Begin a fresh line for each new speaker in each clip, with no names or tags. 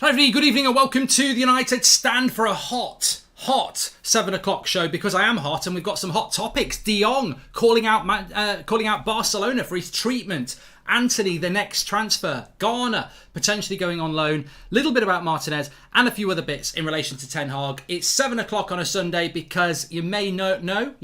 Hi everybody, good evening and welcome to the United Stand for a hot 7 o'clock show, because I am hot and we've got some hot topics. De Jong calling out Barcelona for his treatment. Antony, the next transfer. Garner potentially going on loan. Little bit about Martinez and a few other bits in relation to Ten Hag. It's 7 o'clock on a Sunday because you may not know.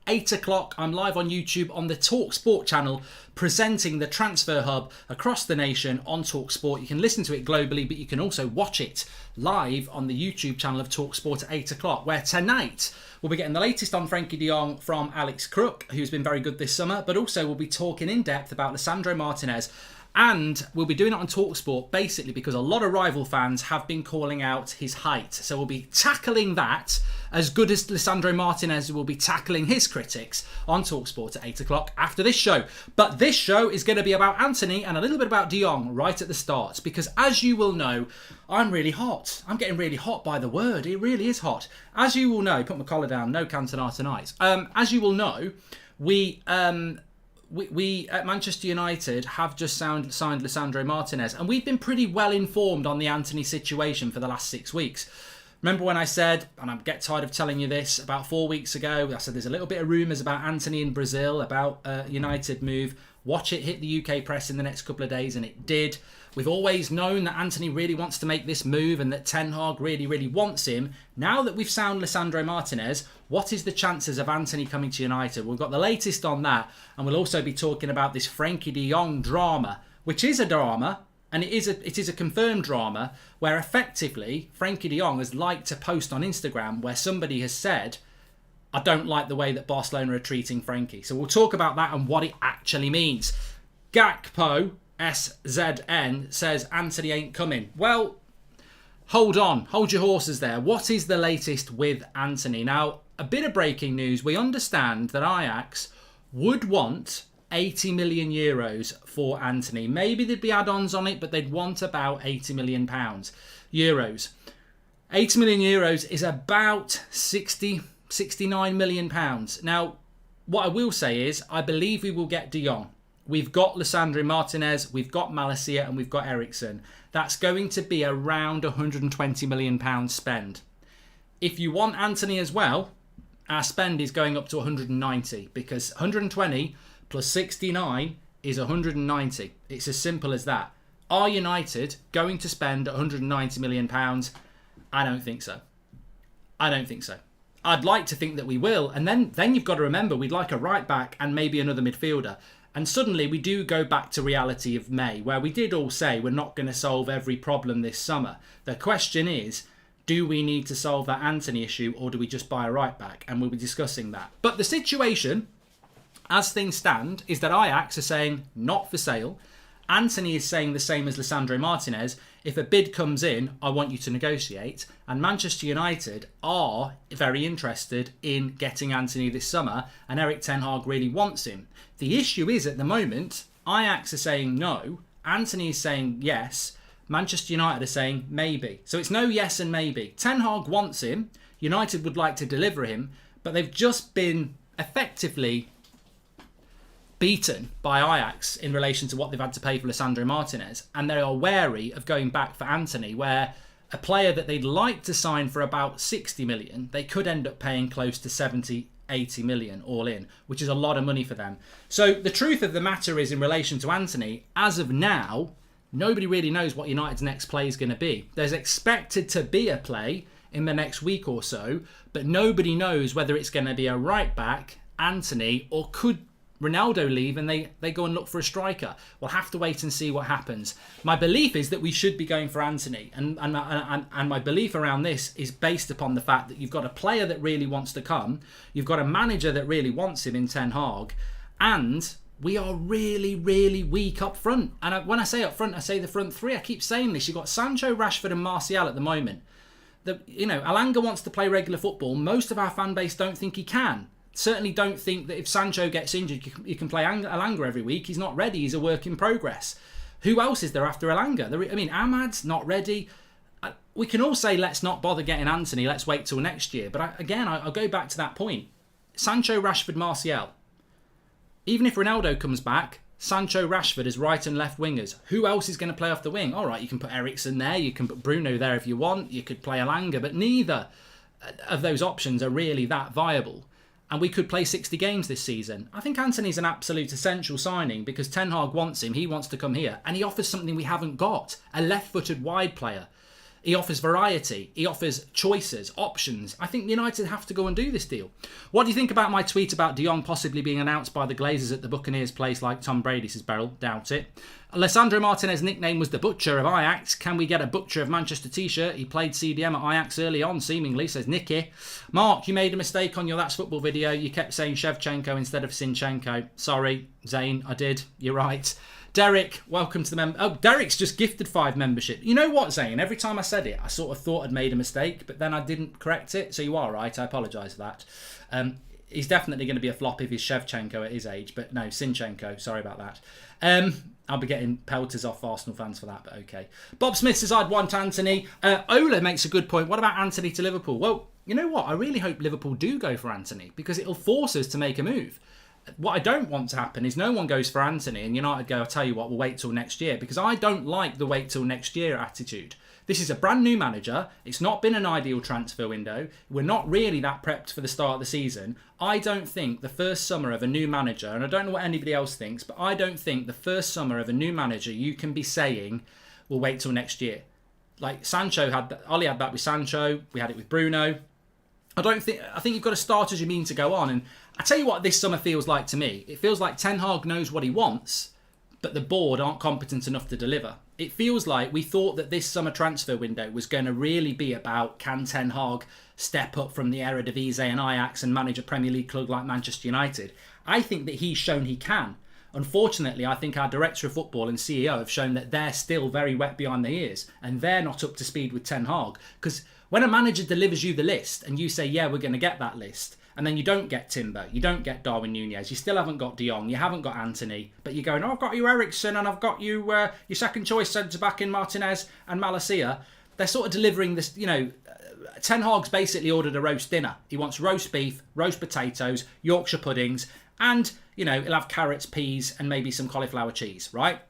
8 o'clock, I'm live on YouTube on the TalkSport channel presenting the Transfer Hub across the nation on TalkSport. You can listen to it globally, but you can also watch it live on the YouTube channel of TalkSport at 8 o'clock, where tonight we'll be getting the latest on Frenkie de Jong from Alex Crook, who's been very good this summer, but also we'll be talking in depth about Lisandro Martinez. And we'll be doing it on TalkSport basically because a lot of rival fans have been calling out his height. So we'll be tackling that as good as Lisandro Martinez will be tackling his critics on TalkSport at 8 o'clock after this show. But this show is going to be about Antony and a little bit about De Jong right at the start. Because as you will know, I'm really hot. I'm getting really hot by the word. It really is hot. As you will know, put my collar down, no Cantona tonight. As you will know, we at Manchester United have just signed Lisandro Martinez, and we've been pretty well informed on the Antony situation for the last 6 weeks. Remember when I said, and I get tired of telling you this, about 4 weeks ago, I said there's a little bit of rumours about Antony in Brazil, about United move. Watch it hit the UK press in the next couple of days, and it did. We've always known that Antony really wants to make this move and that Ten Hag really wants him. Now that we've signed Lisandro Martinez, what is the chances of Antony coming to United? We've got the latest on that, and we'll also be talking about this Frenkie de Jong drama, which is a drama, and it is a confirmed drama, where effectively Frenkie de Jong has liked a post on Instagram where somebody has said, I don't like the way that Barcelona are treating Frenkie. So we'll talk about that and what it actually means. Gakpo SZN says Antony ain't coming. Well, hold on. Hold your horses there. What is the latest with Antony? Now, a bit of breaking news. We understand that Ajax would want 80 million euros for Antony. Maybe there'd be add-ons on it, but they'd want about 80 million euros. 80 million euros is about 69 million pounds. Now, what I will say is, I believe we will get De Jong. We've got Lisandro Martinez, we've got Malacia, and we've got Eriksen. That's going to be around £120 million spend. If you want Antony as well, our spend is going up to 190, because 120 plus 69 is 190. It's as simple as that. Are United going to spend £190 million? I don't think so. I'd like to think that we will, and then you've got to remember we'd like a right back and maybe another midfielder. And suddenly we do go back to reality of May, where we did all say we're not going to solve every problem this summer. The question is, do we need to solve that Antony issue, or do we just buy a right back? And we'll be discussing that. But the situation, as things stand, is that Ajax are saying not for sale. Antony is saying the same as Lisandro Martinez. If a bid comes in, I want you to negotiate. And Manchester United are very interested in getting Antony this summer, and Erik Ten Hag really wants him. The issue is, at the moment, Ajax are saying no, Antony is saying yes, Manchester United are saying maybe. So it's no yes and maybe. Ten Hag wants him, United would like to deliver him, but they've just been effectively beaten by Ajax in relation to what they've had to pay for Lisandro Martinez, and they are wary of going back for Antony, where a player that they'd like to sign for about 60 million, they could end up paying close to 70, 80 million all in, which is a lot of money for them. So the truth of the matter is, in relation to Antony, as of now, nobody really knows what United's next play is going to be. There's expected to be a play in the next week or so, but nobody knows whether it's going to be a right back, Antony, or could Ronaldo leave and they go and look for a striker. We'll have to wait and see what happens. My belief is that we should be going for Antony, and my belief around this is based upon the fact that you've got a player that really wants to come, you've got a manager that really wants him in Ten Hag, and we are really weak up front. And when I say up front, I say the front three. I keep saying this. You've got Sancho, Rashford and Martial at the moment. Alanga wants to play regular football. Most of our fan base don't think he can. Certainly don't think that if Sancho gets injured, you can play Alanga every week. He's not ready. He's a work in progress. Who else is there after Alanga? Ahmad's not ready. We can all say, let's not bother getting Antony. Let's wait till next year. But I'll go back to that point. Sancho, Rashford, Martial. Even if Ronaldo comes back, Sancho, Rashford as right and left wingers. Who else is going to play off the wing? All right, you can put Eriksen there. You can put Bruno there if you want. You could play Elanga, but neither of those options are really that viable. And we could play 60 games this season. I think Antony's an absolute essential signing because Ten Hag wants him. He wants to come here. And he offers something we haven't got. A left-footed wide player. He offers variety. He offers choices, options. I think United have to go and do this deal. What do you think about my tweet about De Jong possibly being announced by the Glazers at the Buccaneers place like Tom Brady, says Beryl? Doubt it. Alessandro Martinez's nickname was the Butcher of Ajax. Can we get a Butcher of Manchester t-shirt? He played CDM at Ajax early on, seemingly, says Nicky. Mark, you made a mistake on your That's Football video. You kept saying Shevchenko instead of Sinchenko. Sorry, Zane, I did. You're right. Derek, welcome to the member. Oh, Derek's just gifted 5 membership. You know what, Zane? Every time I said it, I sort of thought I'd made a mistake, but then I didn't correct it. So you are right. I apologise for that. He's definitely going to be a flop if he's Shevchenko at his age, but no, Sinchenko. Sorry about that. I'll be getting pelters off Arsenal fans for that, but okay. Bob Smith says, I'd want Antony. Ola makes a good point. What about Antony to Liverpool? Well, you know what? I really hope Liverpool do go for Antony because it'll force us to make a move. What I don't want to happen is no one goes for Antony and United go, I'll tell you what, we'll wait till next year, because I don't like the wait till next year attitude. This is a brand new manager. It's not been an ideal transfer window. We're not really that prepped for the start of the season. I don't think the first summer of a new manager, and I don't know what anybody else thinks, but I don't think the first summer of a new manager you can be saying, we'll wait till next year. Like Sancho had that, Ollie had that with Sancho. We had it with Bruno. I think you've got to start as you mean to go on. And I tell you what this summer feels like to me. It feels like Ten Hag knows what he wants, but the board aren't competent enough to deliver. It feels like we thought that this summer transfer window was going to really be about can Ten Hag step up from the Eredivisie and Ajax and manage a Premier League club like Manchester United. I think that he's shown he can. Unfortunately, I think our Director of Football and CEO have shown that they're still very wet behind the ears and they're not up to speed with Ten Hag. Because when a manager delivers you the list and you say, yeah, we're going to get that list, and then you don't get Timber, you don't get Darwin Nunez, you still haven't got De Jong, you haven't got Antony, but you're going, oh, I've got you Eriksen and I've got you your second choice centre-back in Martinez and Malacia. They're sort of delivering this, Ten Hag's basically ordered a roast dinner. He wants roast beef, roast potatoes, Yorkshire puddings, and, he'll have carrots, peas, and maybe some cauliflower cheese, right?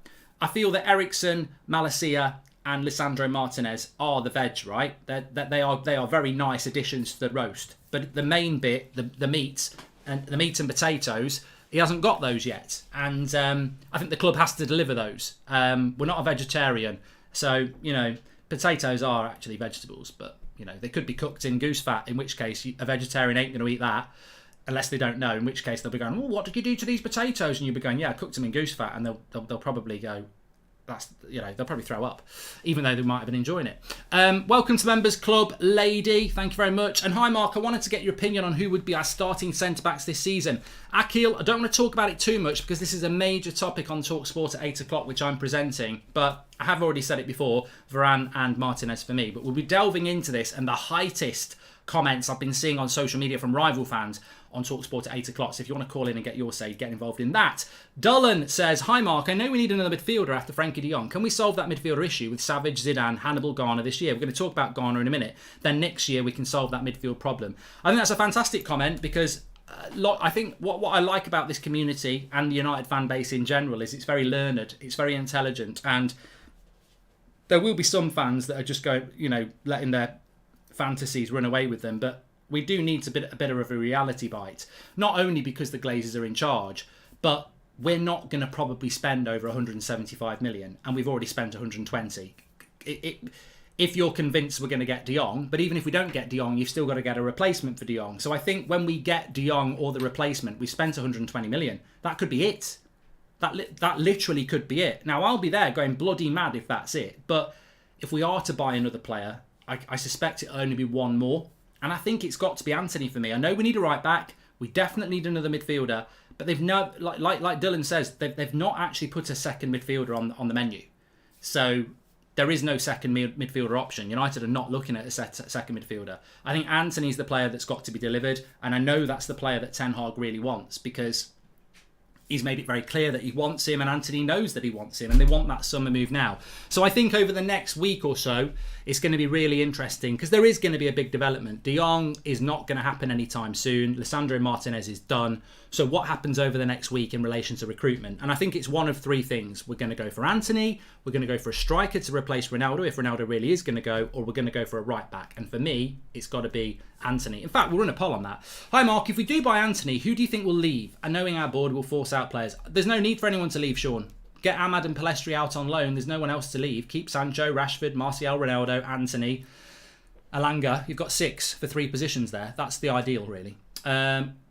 I feel that Eriksen, Malacia, and Lisandro Martinez are the veg, right? They are very nice additions to the roast. But the main bit, the meat and potatoes, he hasn't got those yet. And I think the club has to deliver those. We're not a vegetarian, so potatoes are actually vegetables, but they could be cooked in goose fat. In which case, a vegetarian ain't going to eat that. Unless they don't know, in which case they'll be going, well, what did you do to these potatoes? And you'll be going, yeah, I cooked them in goose fat, and they'll probably go, they'll probably throw up, even though they might have been enjoying it. Welcome to Members Club, Lady. Thank you very much. And hi, Mark. I wanted to get your opinion on who would be our starting centre-backs this season. Akil, I don't want to talk about it too much because this is a major topic on TalkSport at 8 o'clock, which I'm presenting. But I have already said it before, Varane and Martinez for me. But we'll be delving into this and the heightest comments I've been seeing on social media from rival fans on TalkSport at 8 o'clock. So if you want to call in and get your say, get involved in that. Dullen says, hi Mark, I know we need another midfielder after Frankie de Jong. Can we solve that midfielder issue with Savage, Zidane, Hannibal, Garner this year? We're going to talk about Garner in a minute. Then next year we can solve that midfield problem. I think that's a fantastic comment because I think what I like about this community and the United fan base in general is it's very learned, it's very intelligent, and there will be some fans that are just going, letting their fantasies run away with them, but we do need a bit of a reality bite. Not only because the Glazers are in charge, but we're not going to probably spend over 175 million, and we've already spent 120. If you're convinced we're going to get De Jong, but even if we don't get De Jong, you've still got to get a replacement for De Jong. So I think when we get De Jong or the replacement, we spent 120 million. That could be it. That literally could be it. Now, I'll be there going bloody mad if that's it. But if we are to buy another player, I suspect it'll only be one more. And I think it's got to be Antony for me. I know we need a right back. We definitely need another midfielder. But they've not, like Dylan says, they've not actually put a second midfielder on the menu. So there is no second midfielder option. United are not looking at a second midfielder. I think Antony's the player that's got to be delivered. And I know that's the player that Ten Hag really wants because he's made it very clear that he wants him and Antony knows that he wants him and they want that summer move now. So I think over the next week or so, it's going to be really interesting because there is going to be a big development. De Jong is not going to happen anytime soon. Lisandro Martinez is done. So what happens over the next week in relation to recruitment? And I think it's one of three things. We're going to go for Antony, we're going to go for a striker to replace Ronaldo if Ronaldo really is going to go, or we're going to go for a right back. And for me, it's got to be Antony. In fact, we'll run a poll on that. Hi Mark, if we do buy Antony, who do you think will leave? And knowing our board will force out players. There's no need for anyone to leave, Sean. Get Ahmad and Palestri out on loan. There's no one else to leave. Keep Sancho, Rashford, Martial, Ronaldo, Antony, Alanga. You've got 6 for 3 positions there. That's the ideal, really.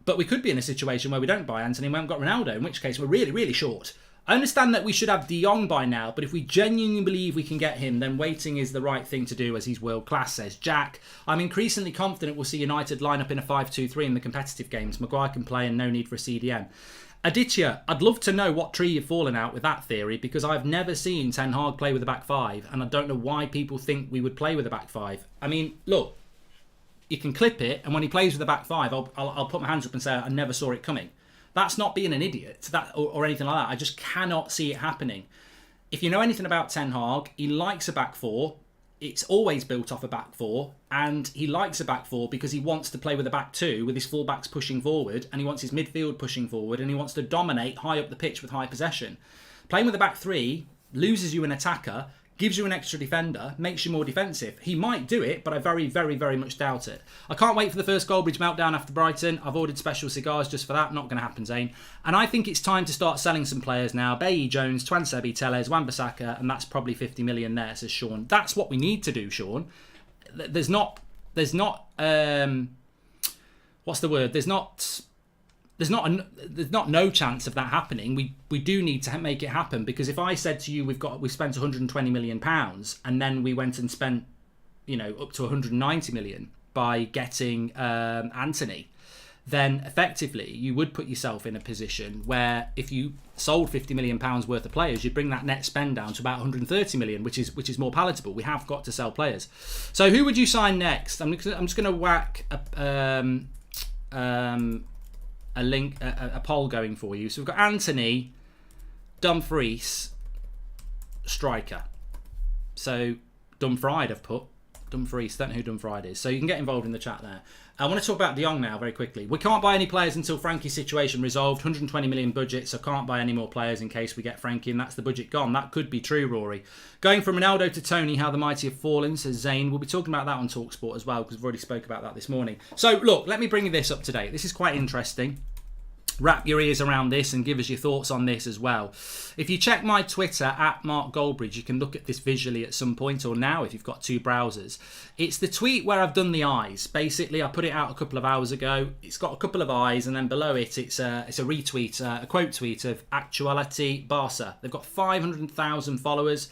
But we could be in a situation where we don't buy Antony and we haven't got Ronaldo, in which case we're really, really short. I understand that we should have De Jong by now, but if we genuinely believe we can get him, then waiting is the right thing to do as he's world class, says Jack. I'm increasingly confident we'll see United line up in a 5-2-3 in the competitive games. Maguire can play and no need for a CDM. Aditya, I'd love to know what tree you've fallen out with that theory, because I've never seen Ten Hag play with a back 5, and I don't know why people think we would play with a back 5. I mean, look, you can clip it, and when he plays with a back 5, I'll put my hands up and say I never saw it coming. That's not being an idiot or anything like that. I just cannot see it happening. If you know anything about Ten Hag, he likes a back 4. It's always built off a back 4, and he likes a back 4 because he wants to play with a back 2 with his full-backs pushing forward, and he wants his midfield pushing forward, and he wants to dominate high up the pitch with high possession. Playing with a back 3 loses you an attacker, gives you an extra defender, makes you more defensive. He might do it, but I very, very, very much doubt it. I can't wait for the first Goldbridge meltdown after Brighton. I've ordered special cigars just for that. Not going to happen, Zane. And I think it's time to start selling some players now. Bailly Jones, Twansebi, Tellez, Wan-Bissaka, and that's probably 50 million there, says Sean. That's what we need to do, Sean. There's not what's the word? There's not no chance of that happening. We do need to make it happen, because if I said to you we've spent 120 million pounds and then we went and spent up to 190 million by getting Antony, then effectively you would put yourself in a position where if you sold 50 million pounds worth of players, you'd bring that net spend down to about 130 million, which is more palatable. We have got to sell players. So who would you sign next? I'm just going to whack a poll going for you. So we've got Antony, Dumfries, striker. So Dumfried I've put. Dumfries, don't know who Dumfried is. So you can get involved in the chat there. I want to talk about De Jong now very quickly. We can't buy any players until Frankie's situation resolved. 120 million budget, so can't buy any more players in case we get Frankie, and that's the budget gone. That could be true, Rory. Going from Ronaldo to Tony, how the mighty have fallen, says Zane. We'll be talking about that on TalkSport as well, because we've already spoke about that this morning. So look, let me bring you this up to date. This is quite interesting. Wrap your ears around this and give us your thoughts on this as well. If you check my Twitter at Mark Goldbridge, you can look at this visually at some point, or now if you've got 2 browsers. It's the tweet where I've done the eyes. Basically, I put it out a couple of hours ago. It's got a couple of eyes, and then below it, it's a retweet, a quote tweet of Actuality Barca. They've got 500,000 followers.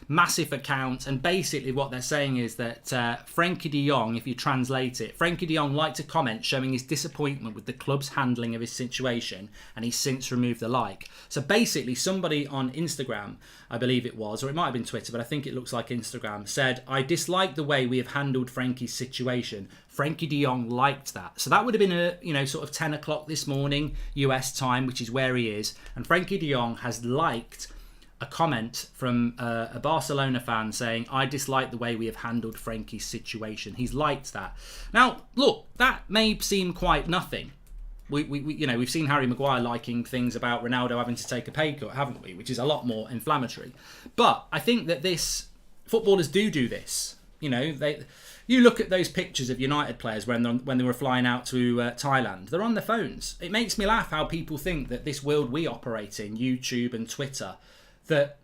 Massive account, and basically what they're saying is that Frankie de Jong, if you translate it, Frankie de Jong liked a comment showing his disappointment with the club's handling of his situation, and he's since removed the like. So basically somebody on Instagram, I believe it was, or it might have been Twitter, but I think it looks like Instagram, said, I dislike the way we have handled Frankie's situation. Frankie de Jong liked that. So that would have been sort of 10 o'clock this morning US time, which is where he is, and Frankie de Jong has liked a comment from a Barcelona fan saying, I dislike the way we have handled Frankie's situation. He's liked that. Now, look, that may seem quite nothing. We've seen Harry Maguire liking things about Ronaldo having to take a pay cut, haven't we? Which is a lot more inflammatory. But I think that footballers do this. You look at those pictures of United players when they were flying out to Thailand. They're on their phones. It makes me laugh how people think that this world we operate in, YouTube and Twitter, that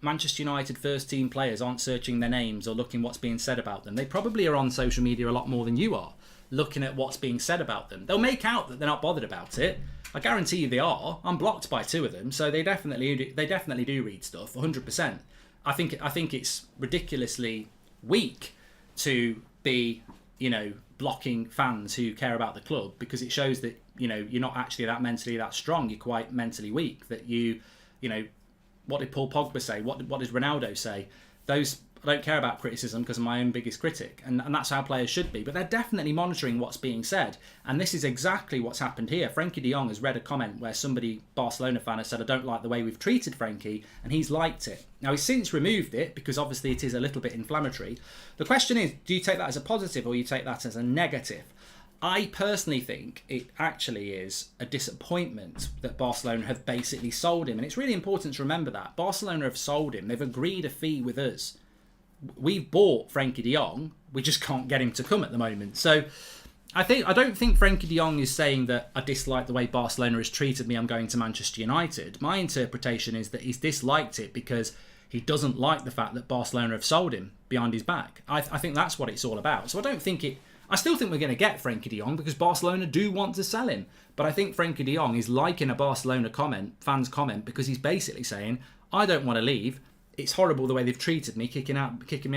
Manchester United first team players aren't searching their names or looking what's being said about them. They probably are on social media a lot more than you are, looking at what's being said about them. They'll make out that they're not bothered about it. I guarantee you they are. I'm blocked by 2 of them, so they definitely do read stuff 100%. I think it's ridiculously weak to be blocking fans who care about the club, because it shows that you're not actually that strong. You're quite mentally weak. That what did Paul Pogba say? What does Ronaldo say? I don't care about criticism because I'm my own biggest critic. And that's how players should be. But they're definitely monitoring what's being said. And this is exactly what's happened here. Frankie de Jong has read a comment where Barcelona fan has said, I don't like the way we've treated Frankie. And he's liked it. Now, he's since removed it because obviously it is a little bit inflammatory. The question is, do you take that as a positive or you take that as a negative? I personally think it actually is a disappointment that Barcelona have basically sold him. And it's really important to remember that. Barcelona have sold him. They've agreed a fee with us. We've bought Frenkie de Jong. We just can't get him to come at the moment. So I don't think Frenkie de Jong is saying that I dislike the way Barcelona has treated me, I'm going to Manchester United. My interpretation is that he's disliked it because he doesn't like the fact that Barcelona have sold him behind his back. I think that's what it's all about. So I still think we're going to get Frenkie de Jong because Barcelona do want to sell him. But I think Frenkie de Jong is liking a Barcelona fan's comment because he's basically saying, I don't want to leave. It's horrible the way they've treated me, kicking me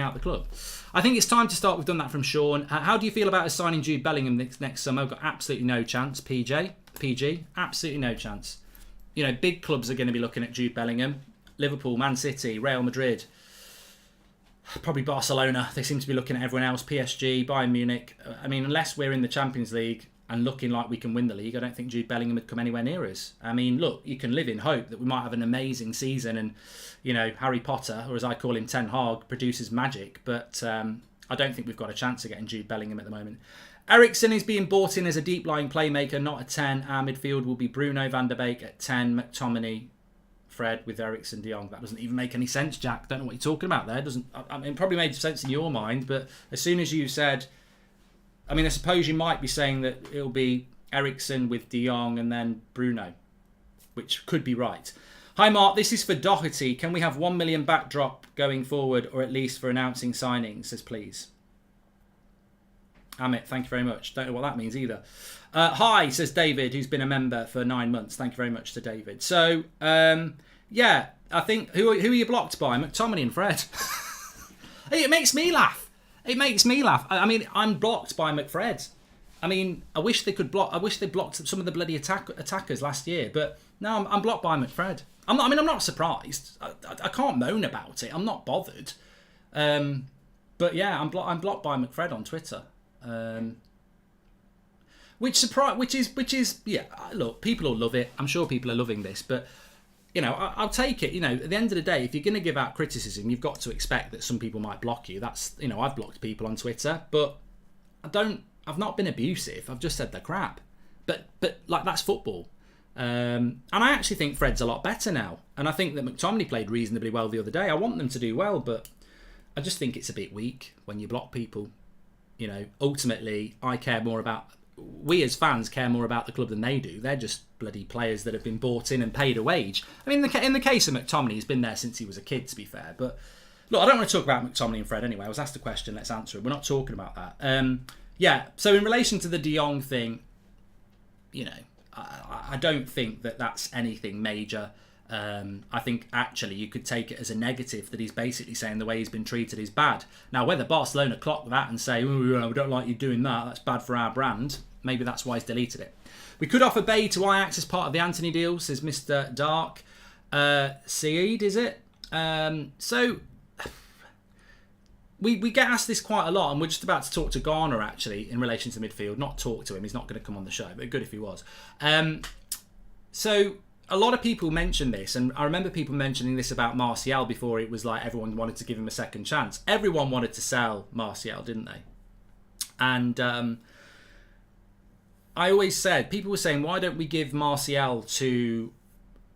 out of the club. I think it's time to start. We've done that from Sean. How do you feel about us signing Jude Bellingham next summer? Got absolutely no chance. PG, absolutely no chance. You know, big clubs are going to be looking at Jude Bellingham. Liverpool, Man City, Real Madrid, probably Barcelona. They seem to be looking at everyone else. PSG, Bayern Munich. I mean, unless we're in the Champions League and looking like we can win the league, I don't think Jude Bellingham would come anywhere near us. I mean, look, you can live in hope that we might have an amazing season and, you know, Harry Potter, or as I call him, Ten Hag, produces magic. But I don't think we've got a chance of getting Jude Bellingham at the moment. Eriksen is being bought in as a deep-lying playmaker, not a 10. Our midfield will be Bruno, Van der Beek at 10, McTominay, Fred with Eriksen, De Jong. That doesn't even make any sense, Jack. Don't know what you're talking about there. I mean, it probably made sense in your mind, but as soon as you said... I mean, I suppose you might be saying that it'll be Eriksen with De Jong and then Bruno, which could be right. Hi, Mark. This is for Doherty. Can we have 1 million backdrop going forward, or at least for announcing signings? Says please. Amit, thank you very much. Don't know what that means either. Hi, says David, who's been a member for 9 months. Thank you very much to David. So, yeah, I think... Who are you blocked by? McTominay and Fred. It makes me laugh. It makes me laugh. I mean, I'm blocked by McFred. I mean, I wish they blocked some of the bloody attackers last year, but no, I'm blocked by McFred. I'm not surprised. I can't moan about it. I'm not bothered. But yeah, I'm blocked by McFred on Twitter. Which is yeah. Look, people will love it. I'm sure people are loving this, but you know, I'll take it. You know, at the end of the day, if you're going to give out criticism, you've got to expect that some people might block you. That's, you know, I've blocked people on Twitter, but I've not been abusive. I've just said they're crap. But like, that's football. And I actually think Fred's a lot better now. And I think that McTominay played reasonably well the other day. I want them to do well, but I just think it's a bit weak when you block people. You know, ultimately, we as fans care more about the club than they do. They're just bloody players that have been bought in and paid a wage. I mean, in the case of McTominay, he's been there since he was a kid, to be fair. But look, I don't want to talk about McTominay and Fred anyway. I was asked a question, let's answer it. We're not talking about that. Yeah, so in relation to the De Jong thing, you know, I don't think that that's anything major. I think actually you could take it as a negative that he's basically saying the way he's been treated is bad. Now, whether Barcelona clock that and say, oh, we don't like you doing that, that's bad for our brand, maybe that's why he's deleted it. We could offer Bay to Ajax as part of the Antony deal, says Mr. Dark. Seed, is it? So we get asked this quite a lot, and we're just about to talk to Garner, actually, in relation to midfield. Not talk to him, he's not going to come on the show, but good if he was. So a lot of people mention this, and I remember people mentioning this about Martial before. It was like everyone wanted to give him a second chance. Everyone wanted to sell Martial, didn't they? And I always said, people were saying, why don't we give Martial to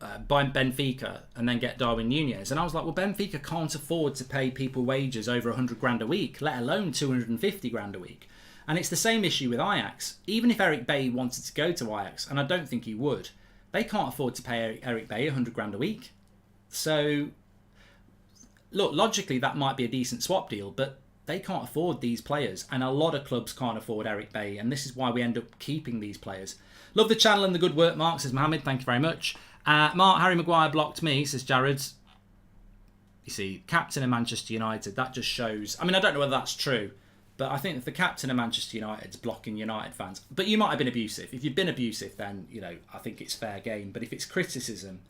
Benfica and then get Darwin Núñez? And I was like, well, Benfica can't afford to pay people wages over 100 grand a week, let alone 250 grand a week. And it's the same issue with Ajax. Even if Eric Bay wanted to go to Ajax, and I don't think he would, they can't afford to pay Eric Bay 100 grand a week. So, look, logically that might be a decent swap deal, but they can't afford these players, and a lot of clubs can't afford Eric Bay, and this is why we end up keeping these players. Love the channel and the good work, Mark, says Mohammed. Thank you very much. Mark, Harry Maguire blocked me, says Jared. You see, captain of Manchester United, that just shows... I mean, I don't know whether that's true, but I think if the captain of Manchester United's blocking United fans... But you might have been abusive. If you've been abusive, then, you know, I think it's fair game. But if it's criticism,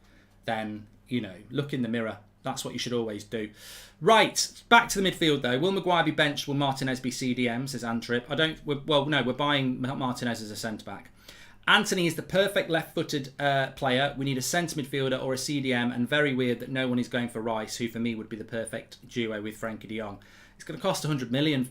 then, you know, look in the mirror. That's what you should always do. Right, back to the midfield though. Will Maguire be benched? Will Martinez be CDM? Says Antrip. We're buying Martinez as a centre back. Antony is the perfect left-footed player. We need a centre midfielder or a CDM, and very weird that no one is going for Rice, who for me would be the perfect duo with Frenkie de Jong. It's going to cost £100 million,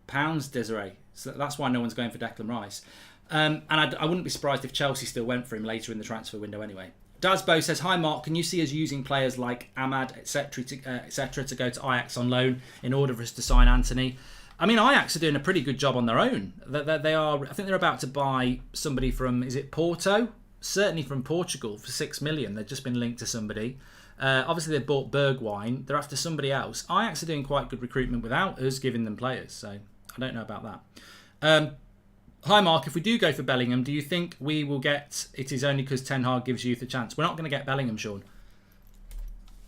Desiree. So that's why no one's going for Declan Rice. And I wouldn't be surprised if Chelsea still went for him later in the transfer window anyway. Dasbo says, hi Mark, can you see us using players like Ahmad, etc. To go to Ajax on loan in order for us to sign Anthony? I mean, Ajax are doing a pretty good job on their own. They are. I think they're about to buy somebody from, is it Porto? Certainly from Portugal for 6 million. They've just been linked to somebody. Obviously, they bought Bergwijn. They're after somebody else. Ajax are doing quite good recruitment without us giving them players. So I don't know about that. Hi Mark, if we do go for Bellingham, do you think we will get it is only because Ten Hag gives youth a chance? We're not going to get Bellingham, Sean.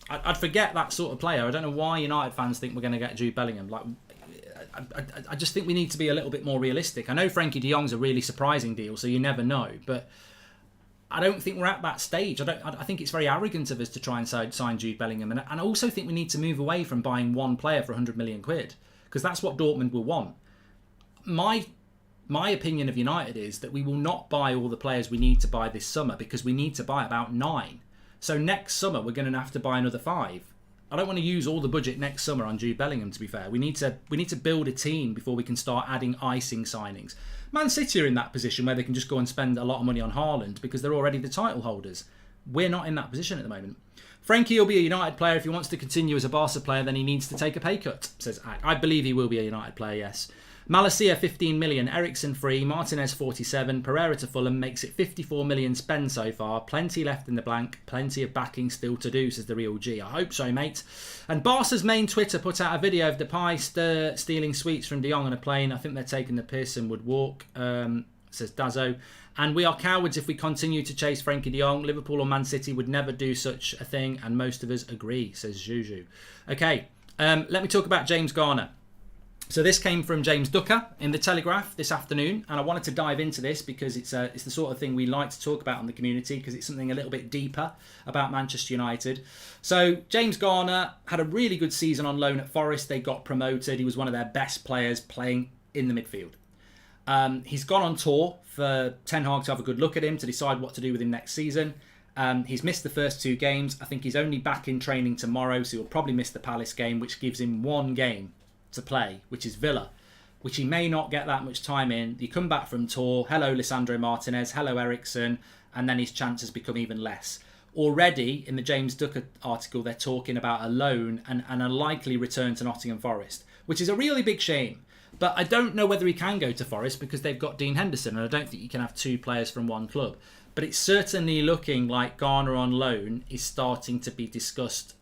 I'd forget that sort of player. I don't know why United fans think we're going to get Jude Bellingham. Like, I just think we need to be a little bit more realistic. I know Frankie de Jong's a really surprising deal, so you never know. But I don't think we're at that stage. I think it's very arrogant of us to try and sign Jude Bellingham. And I also think we need to move away from buying one player for 100 million quid, because that's what Dortmund will want. My opinion of United is that we will not buy all the players we need to buy this summer, because we need to buy about 9. So next summer, we're going to have to buy another 5. I don't want to use all the budget next summer on Jude Bellingham, to be fair. We need to build a team before we can start adding icing signings. Man City are in that position where they can just go and spend a lot of money on Haaland because they're already the title holders. We're not in that position at the moment. Frankie will be a United player. If he wants to continue as a Barca player, then he needs to take a pay cut, says Ak. I believe he will be a United player, yes. Malacia 15 million, Ericsson free, Martinez 47, Pereira to Fulham makes it 54 million spend so far. Plenty left in the blank, plenty of backing still to do, says the real G. I hope so, mate. And Barca's main Twitter put out a video of Depay stealing sweets from De Jong on a plane. I think they're taking the piss and would walk, says Dazzo. And we are cowards if we continue to chase Frankie de Jong. Liverpool or Man City would never do such a thing, and most of us agree, says Juju. Okay, let me talk about James Garner. So this came from James Ducker in the Telegraph this afternoon, and I wanted to dive into this because it's the sort of thing we like to talk about in the community, because it's something a little bit deeper about Manchester United. So James Garner had a really good season on loan at Forest. They got promoted. He was one of their best players playing in the midfield. He's gone on tour for Ten Hag to have a good look at him, to decide what to do with him next season. He's missed the first 2 games. I think he's only back in training tomorrow, so he'll probably miss the Palace game, which gives him 1 game to play, which is Villa, which he may not get that much time in. You come back from tour, hello Lisandro Martinez, hello Ericsson, and then his chances become even less. Already in the James Ducker article, they're talking about a loan and a likely return to Nottingham Forest, which is a really big shame. But I don't know whether he can go to Forest because they've got Dean Henderson, and I don't think you can have 2 players from one club. But it's certainly looking like Garner on loan is starting to be discussed,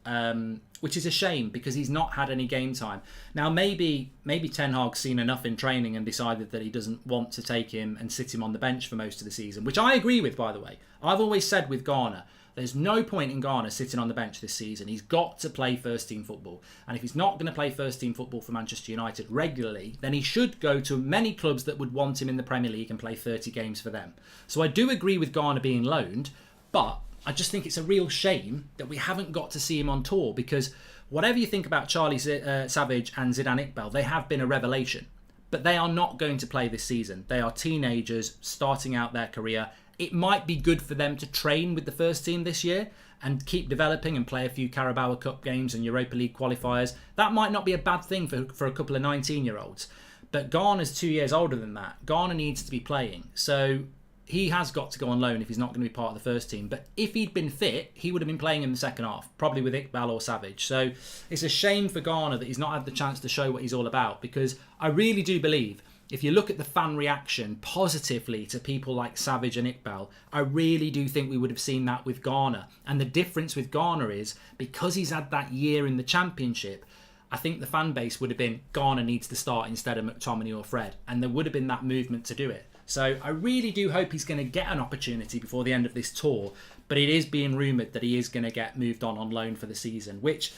which is a shame because he's not had any game time. Now, maybe Ten Hag's seen enough in training and decided that he doesn't want to take him and sit him on the bench for most of the season, which I agree with, by the way. I've always said with Garner, there's no point in Garner sitting on the bench this season. He's got to play first-team football. And if he's not going to play first-team football for Manchester United regularly, then he should go to many clubs that would want him in the Premier League and play 30 games for them. So I do agree with Garner being loaned, but I just think it's a real shame that we haven't got to see him on tour, because whatever you think about Charlie Savage and Zidane Iqbal, they have been a revelation. But they are not going to play this season. They are teenagers starting out their career. It might be good for them to train with the first team this year and keep developing and play a few Carabao Cup games and Europa League qualifiers. That might not be a bad thing for a couple of 19-year-olds. But Garner's 2 years older than that. Garner needs to be playing. So he has got to go on loan if he's not going to be part of the first team. But if he'd been fit, he would have been playing in the second half, probably with Iqbal or Savage. So it's a shame for Garner that he's not had the chance to show what he's all about, because I really do believe, if you look at the fan reaction positively to people like Savage and Iqbal, I really do think we would have seen that with Garner. And the difference with Garner is, because he's had that year in the Championship, I think the fan base would have been, Garner needs to start instead of McTominay or Fred. And there would have been that movement to do it. So I really do hope he's going to get an opportunity before the end of this tour. But it is being rumoured that he is going to get moved on loan for the season, which,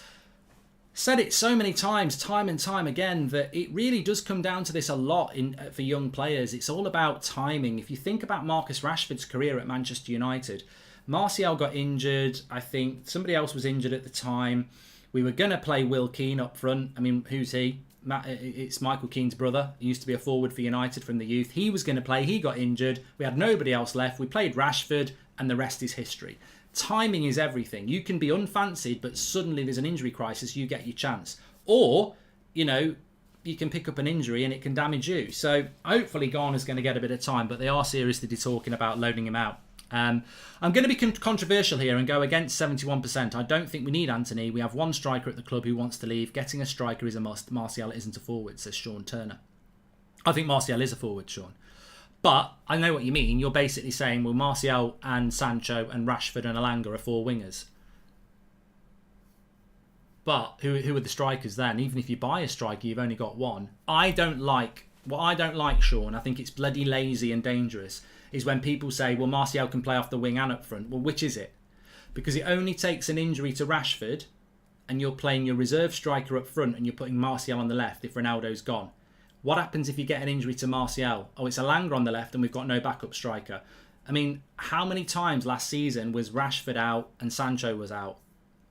said it so many times, time and time again, that it really does come down to this a lot for young players. It's all about timing. If you think about Marcus Rashford's career at Manchester United, Martial got injured. I think somebody else was injured at the time. We were going to play Will Keane up front. I mean, who's he? It's Michael Keane's brother. He used to be a forward for United from the youth. He was going to play. He got injured. We had nobody else left. We played Rashford, and the rest is history. Timing is everything. You can be unfancied, but suddenly there's an injury crisis, you get your chance. Or, you know, you can pick up an injury and it can damage you. So hopefully Garner's going to get a bit of time, but they are seriously talking about loaning him out. I'm going to be controversial here and go against 71%. I don't think we need Anthony. We have one striker at the club who wants to leave. Getting a striker is a must. Martial isn't a forward, says Sean Turner. I think Martial is a forward, Sean. But I know what you mean. You're basically saying, well, Martial and Sancho and Rashford and Elanga are 4 wingers. But who are the strikers then? Even if you buy a striker, you've only got one. What I don't like, Sean, I think it's bloody lazy and dangerous, is when people say, well, Martial can play off the wing and up front. Well, which is it? Because it only takes an injury to Rashford and you're playing your reserve striker up front and you're putting Martial on the left if Ronaldo's gone. What happens if you get an injury to Martial? Oh, it's Elanga on the left and we've got no backup striker. I mean, how many times last season was Rashford out and Sancho was out?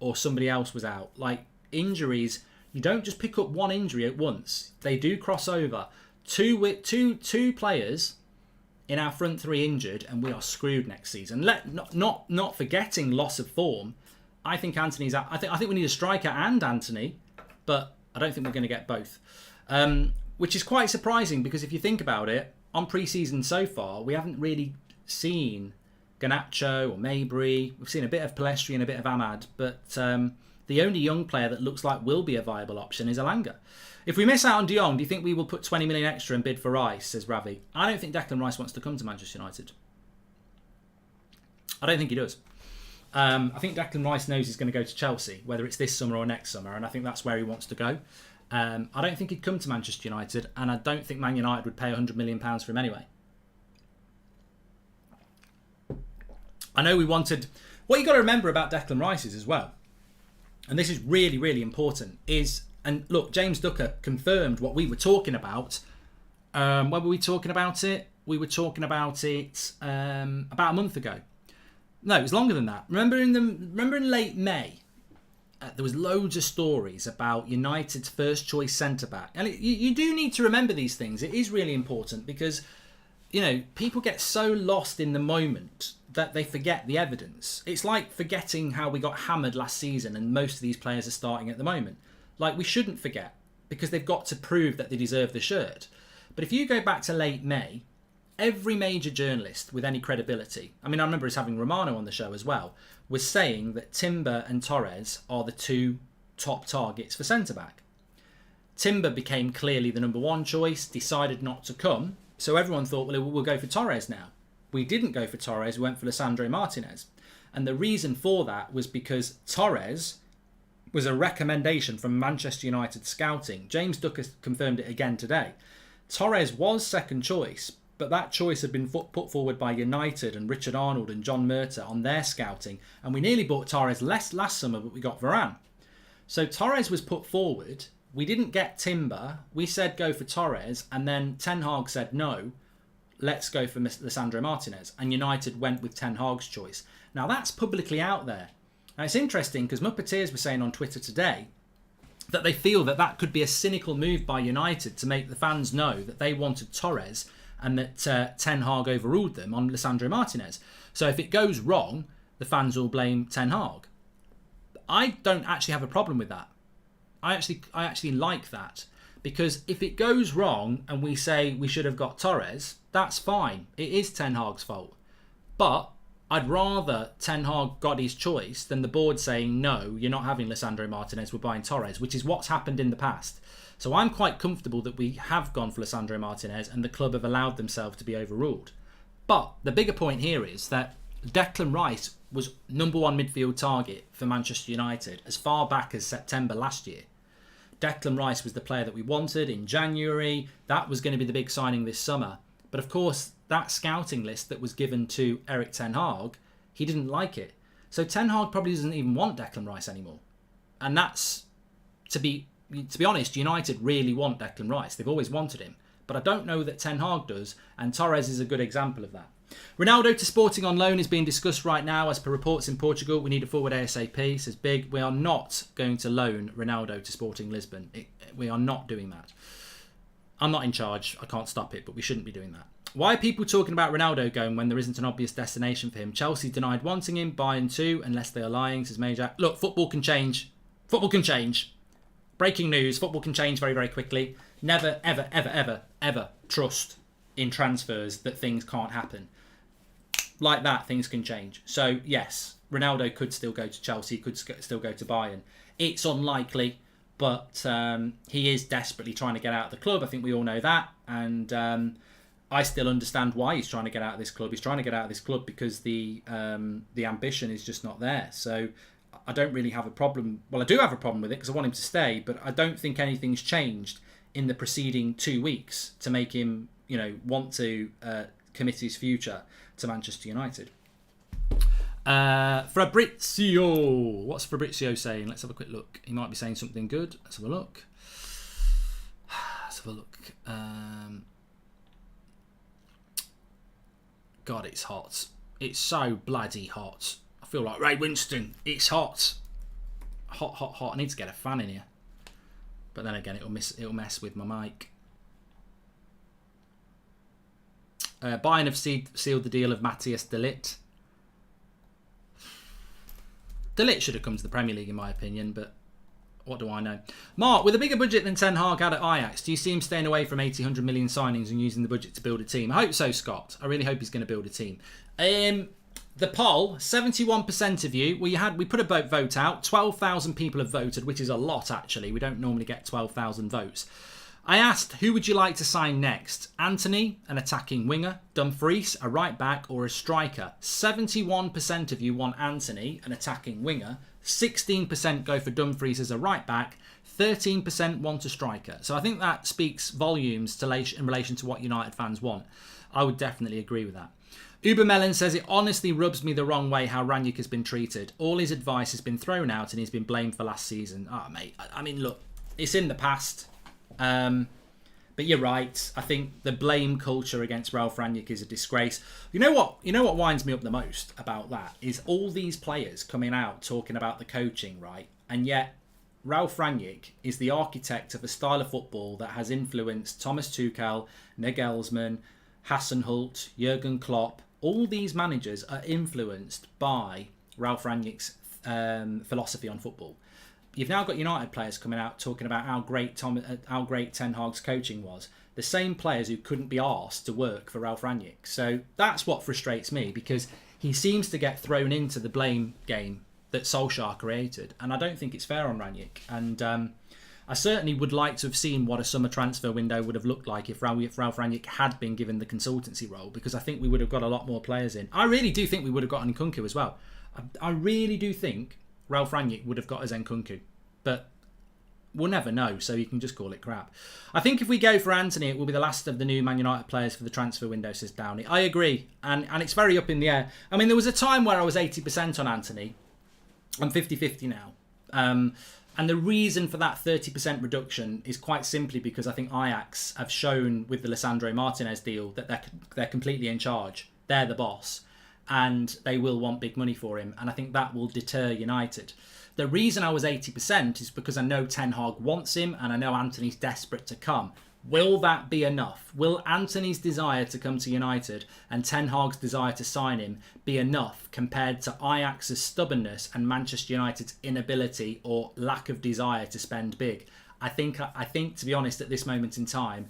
Or somebody else was out? Like, injuries, you don't just pick up one injury at once. They do cross over. Two players in our front three injured and we are screwed next season. Not forgetting loss of form. I think Anthony's out. I think we need a striker and Anthony, but I don't think we're going to get both. Which is quite surprising because if you think about it, on pre-season so far, we haven't really seen Garnacho or Mabry. We've seen a bit of Palestri and a bit of Ahmad, but the only young player that looks like will be a viable option is Elanga. If we miss out on De Jong, do you think we will put 20 million extra and bid for Rice, says Ravi? I don't think Declan Rice wants to come to Manchester United. I don't think he does. I think Declan Rice knows he's going to go to Chelsea, whether it's this summer or next summer, and I think that's where he wants to go. I don't think he'd come to Manchester United, and I don't think Man United would pay £100 million for him anyway. I know we wanted... What you got to remember about Declan Rice is as well, and this is really, really important, is... And look, James Ducker confirmed what we were talking about. When were we talking about it? We were talking about it about a month ago. No, it was longer than that. Remember in late May, there was loads of stories about United's first choice centre-back. And you do need to remember these things. It is really important because, people get so lost in the moment that they forget the evidence. It's like forgetting how we got hammered last season and most of these players are starting at the moment. Like, we shouldn't forget because they've got to prove that they deserve the shirt. But if you go back to late May, every major journalist with any credibility, I remember us having Romano on the show as well, was saying that Timber and Torres are the two top targets for centre-back. Timber became clearly the number one choice, decided not to come, so everyone thought, well, we'll go for Torres now. We didn't go for Torres, we went for Lisandro Martinez. And the reason for that was because Torres was a recommendation from Manchester United scouting. James Ducker confirmed it again today. Torres was second choice, but that choice had been put forward by United and Richard Arnold and John Murtagh on their scouting, and we nearly bought Torres last summer, but we got Varane. So Torres was put forward. We didn't get Timber. We said go for Torres, and then Ten Hag said no, let's go for Lisandro Martinez, and United went with Ten Hag's choice. Now that's publicly out there. Now it's interesting because Muppeteers were saying on Twitter today that they feel that could be a cynical move by United to make the fans know that they wanted Torres and that Ten Hag overruled them on Lisandro Martinez. So if it goes wrong, the fans will blame Ten Hag. I don't actually have a problem with that. I actually like that because if it goes wrong and we say we should have got Torres, that's fine. It is Ten Hag's fault. But I'd rather Ten Hag got his choice than the board saying, no, you're not having Lisandro Martinez, we're buying Torres, which is what's happened in the past. So I'm quite comfortable that we have gone for Lisandro Martinez and the club have allowed themselves to be overruled. But the bigger point here is that Declan Rice was number one midfield target for Manchester United as far back as September last year. Declan Rice was the player that we wanted in January. That was going to be the big signing this summer. But of course, that scouting list that was given to Erik Ten Hag, he didn't like it. So Ten Hag probably doesn't even want Declan Rice anymore. And that's, to be honest, United really want Declan Rice. They've always wanted him. But I don't know that Ten Hag does, and Torres is a good example of that. Ronaldo to Sporting on loan is being discussed right now. As per reports in Portugal, we need a forward ASAP, says Big. We are not going to loan Ronaldo to Sporting Lisbon. We are not doing that. I'm not in charge. I can't stop it, but we shouldn't be doing that. Why are people talking about Ronaldo going when there isn't an obvious destination for him? Chelsea denied wanting him, Bayern too, unless they are lying, says Major. Look, football can change. Football can change. breaking news, football can change very, very quickly. Never, ever, ever, ever, ever trust in transfers that things can't happen. Like that, things can change. So, yes, Ronaldo could still go to Chelsea, could still go to Bayern. It's unlikely, but he is desperately trying to get out of the club. I think we all know that. And I still understand why he's trying to get out of this club. He's trying to get out of this club because the ambition is just not there. So I don't really have a problem. Well, I do have a problem with it because I want him to stay, but I don't think anything's changed in the preceding 2 weeks to make him, want to commit his future to Manchester United. Fabrizio. What's Fabrizio saying? Let's have a quick look. He might be saying something good. Let's have a look. God, it's hot. It's so bloody hot. I feel like Ray Winston. It's hot. Hot, hot, hot. I need to get a fan in here. But then again, it'll mess with my mic. Bayern have sealed the deal of Matthias de Ligt. De Ligt should have come to the Premier League, in my opinion, but what do I know? Mark, with a bigger budget than Ten Hag had at Ajax, do you see him staying away from 80, 100 million signings and using the budget to build a team? I hope so, Scott. I really hope he's going to build a team. The poll, 71% of you, we put a vote out. 12,000 people have voted, which is a lot, actually. We don't normally get 12,000 votes. I asked, who would you like to sign next? Antony, an attacking winger, Dumfries, a right back, or a striker? 71% of you want Antony, an attacking winger. 16% go for Dumfries as a right back. 13% want a striker. So I think that speaks volumes in relation to what United fans want. I would definitely agree with that. Ubermelon says, it honestly rubs me the wrong way how Ranić has been treated. All his advice has been thrown out and he's been blamed for last season. Oh, mate, I mean, look, it's in the past. But you're right. I think the blame culture against Ralf Ranić is a disgrace. You know what winds me up the most about that is all these players coming out talking about the coaching, right? And yet Ralf Ranić is the architect of a style of football that has influenced Thomas Tuchel, Nagelsmann, Hasenhüttl, Jurgen Klopp. All these managers are influenced by Ralf Ranić's philosophy on football. You've now got United players coming out talking about how great Ten Hag's coaching was. The same players who couldn't be asked to work for Ralf Ranić. So that's what frustrates me, because he seems to get thrown into the blame game that Solskjaer created. And I don't think it's fair on Ranić. And I certainly would like to have seen what a summer transfer window would have looked like if Ralf Ranić had been given the consultancy role, because I think we would have got a lot more players in. I really do think we would have got Nkunku as well. I really do think Ralf Ranić would have got us Nkunku, but we'll never know, so you can just call it crap. I think if we go for Antony, it will be the last of the new Man United players for the transfer window, says Downey. I agree, and it's very up in the air. I mean, there was a time where I was 80% on Antony. I'm 50-50 now. And the reason for that 30% reduction is quite simply because I think Ajax have shown with the Lisandro Martinez deal that they're completely in charge. They're the boss. And they will want big money for him. And I think that will deter United. The reason I was 80% is because I know Ten Hag wants him and I know Antony's desperate to come. Will that be enough? Will Antony's desire to come to United and Ten Hag's desire to sign him be enough compared to Ajax's stubbornness and Manchester United's inability or lack of desire to spend big? I think, to be honest, at this moment in time,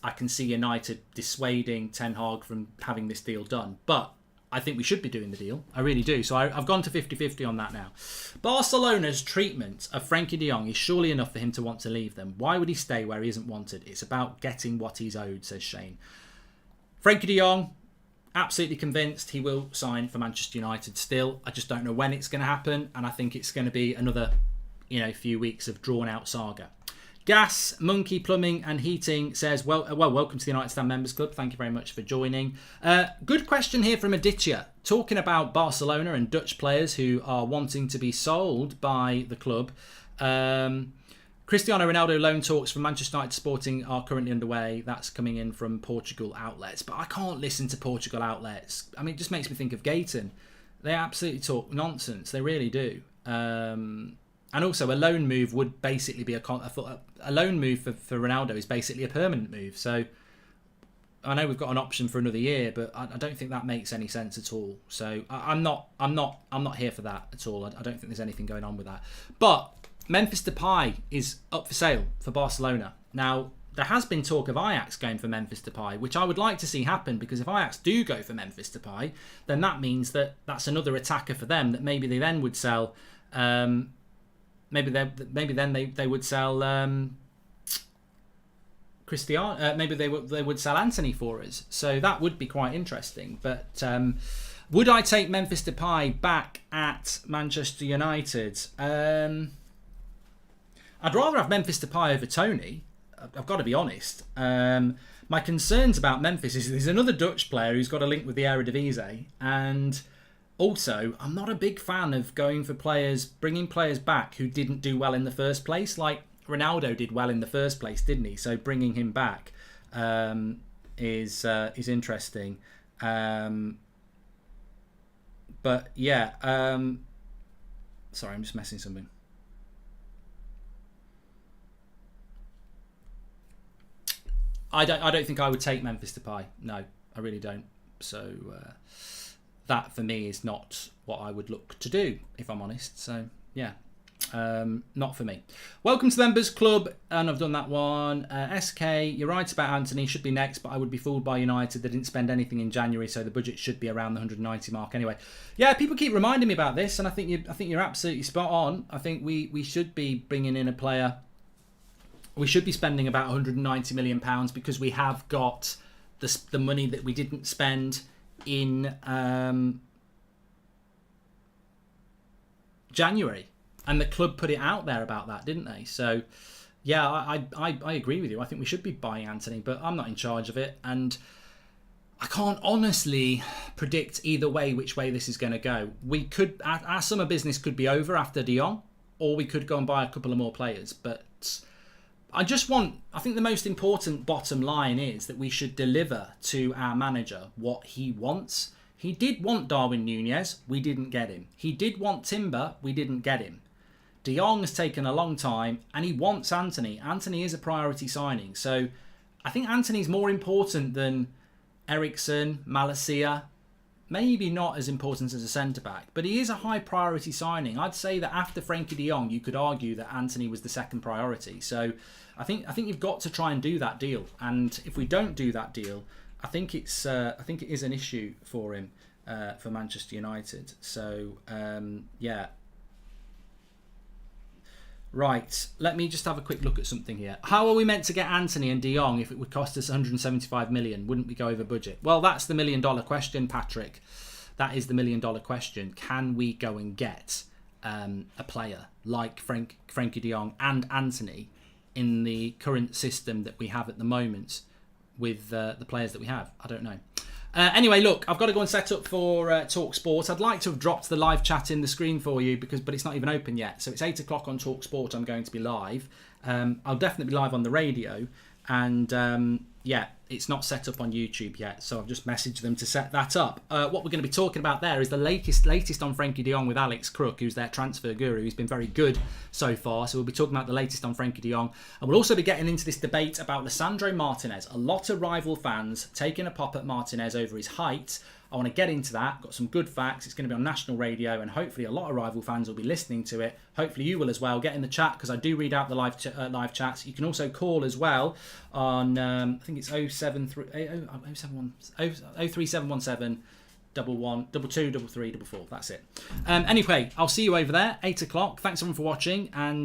I can see United dissuading Ten Hag from having this deal done. But I think we should be doing the deal. I really do. So I've gone to 50-50 on that now. Barcelona's treatment of Frenkie de Jong is surely enough for him to want to leave them. Why would he stay where he isn't wanted? It's about getting what he's owed, says Shane. Frenkie de Jong, absolutely convinced he will sign for Manchester United still. I just don't know when it's going to happen. And I think it's going to be another few weeks of drawn-out saga. Gas, Monkey Plumbing and Heating says, well, welcome to the United Stand Members Club. Thank you very much for joining. Good question here from Aditya, talking about Barcelona and Dutch players who are wanting to be sold by the club. Cristiano Ronaldo loan talks from Manchester United Sporting are currently underway. That's coming in from Portugal outlets. But I can't listen to Portugal outlets. I mean, it just makes me think of Gayton. They absolutely talk nonsense. They really do. And also, a loan move would basically be a loan move for Ronaldo is basically a permanent move. So I know we've got an option for another year, but I don't think that makes any sense at all. So I'm not here for that at all. I don't think there's anything going on with that. But Memphis Depay is up for sale for Barcelona. Now, there has been talk of Ajax going for Memphis Depay, which I would like to see happen, because if Ajax do go for Memphis Depay, then that means that that's another attacker for them that maybe they then would sell. Maybe then they would sell Cristiano. Maybe they would sell Antony for us. So that would be quite interesting. But would I take Memphis Depay back at Manchester United? I'd rather have Memphis Depay over Tony. I've got to be honest. My concerns about Memphis is there's another Dutch player who's got a link with the Eredivisie, and also I'm not a big fan of going for bringing players back who didn't do well in the first place. Like Ronaldo did well in the first place, didn't he? So bringing him back is interesting. But yeah, sorry, I'm just messing something. I don't think I would take Memphis Depay. No, I really don't. So that for me is not what I would look to do, if I'm honest. So yeah, not for me. Welcome to the Members Club, and I've done that one. SK, you're right about Anthony, should be next, but I would be fooled by United. They didn't spend anything in January, so the budget should be around the 190 mark anyway. Yeah, people keep reminding me about this, and I think you're absolutely spot on. I think we should be bringing in a player. We should be spending about £190 million because we have got the money that we didn't spend in January. And the club put it out there about that, didn't they? So, yeah, I agree with you. I think we should be buying Antony, but I'm not in charge of it. And I can't honestly predict either way which way this is going to go. We could, our summer business could be over after De Jong, or we could go and buy a couple of more players. But I think the most important bottom line is that we should deliver to our manager what he wants. He did want Darwin Núñez, we didn't get him. He did want Timber, we didn't get him. De Jong has taken a long time, and he wants Antony. Antony is a priority signing. So I think Antony's more important than Eriksen, Malacia. Maybe not as important as a centre-back, but he is a high priority signing. I'd say that after Frankie de Jong, you could argue that Antony was the second priority. So I think you've got to try and do that deal. And if we don't do that deal, I think it is an issue for him, for Manchester United. So yeah. Right, let me just have a quick look at something here. How are we meant to get Antony and De Jong if it would cost us 175 million? Wouldn't we go over budget? Well, that's the $1 million question, Patrick. That is the $1 million question. Can we go and get a player like Frankie de Jong and Antony in the current system that we have at the moment with the players that we have? I don't know. Anyway, look, I've got to go and set up for Talk Sport. I'd like to have dropped the live chat in the screen for you, but it's not even open yet. So it's 8 o'clock on Talk Sport. I'm going to be live. I'll definitely be live on the radio. And yeah, it's not set up on YouTube yet. So I've just messaged them to set that up. What we're going to be talking about there is the latest on Frankie de Jong with Alex Crook, who's their transfer guru. He's been very good so far. So we'll be talking about the latest on Frankie de Jong. And we'll also be getting into this debate about Lisandro Martinez. A lot of rival fans taking a pop at Martinez over his height. I want to get into that. Got some good facts. It's going to be on national radio, and hopefully a lot of rival fans will be listening to it. Hopefully you will as well. Get in the chat, because I do read out the live chats. You can also call as well on I think it's 03717 223344. That's it. Anyway, I'll see you over there 8 o'clock. Thanks everyone for watching, and